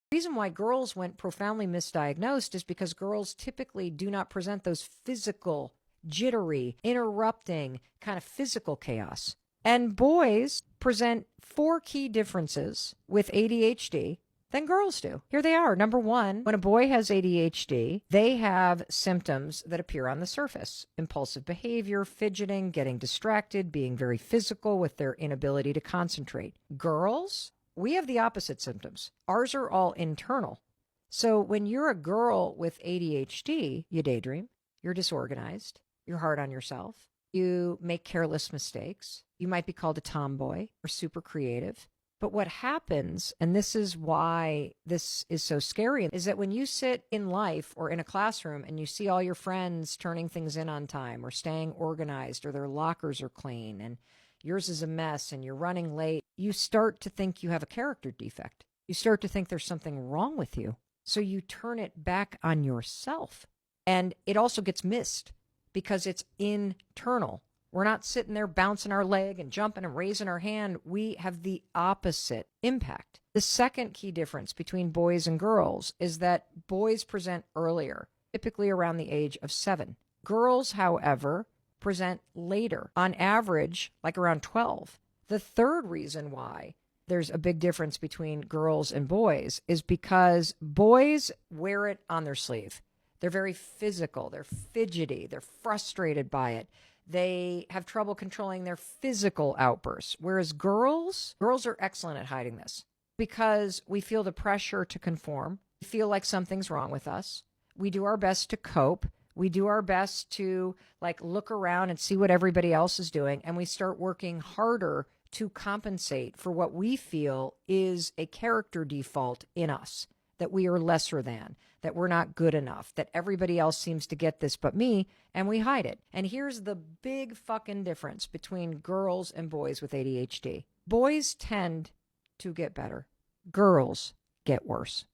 The reason why girls went profoundly misdiagnosed is because girls typically do not present those physical, jittery, interrupting kind of physical chaos. And boys present 4 key differences with ADHD than girls do. Here they are. Number 1, when a boy has ADHD, they have symptoms that appear on the surface: impulsive behavior, fidgeting, getting distracted, being very physical with their inability to concentrate. Girls, we have the opposite symptoms. Ours are all internal. So when you're a girl with ADHD, you daydream, you're disorganized, you're hard on yourself, you make careless mistakes, you might be called a tomboy or super creative. But what happens, and this is why this is so scary, is that when you sit in life or in a classroom and you see all your friends turning things in on time or staying organized or their lockers are clean and yours is a mess and you're running late, you start to think you have a character defect. You start to think there's something wrong with you. So you turn it back on yourself. And it also gets missed because it's internal. We're not sitting there bouncing our leg and jumping and raising our hand. We have the opposite impact. The second key difference between boys and girls is that boys present earlier, typically around the age of 7. Girls, however, present later, on average, like around 12. The third reason why there's a big difference between girls and boys is because boys wear it on their sleeve. They're very physical. They're fidgety. They're frustrated by it. They have trouble controlling their physical outbursts, whereas girls are excellent at hiding this because we feel the pressure to conform. We feel like something's wrong with us. We do our best to cope. We do our best to look around and see what everybody else is doing, and we start working harder to compensate for what we feel is a character default in us, that we are lesser than, that we're not good enough, that everybody else seems to get this but me, and we hide it. And here's the big fucking difference between girls and boys with ADHD. Boys tend to get better. Girls get worse.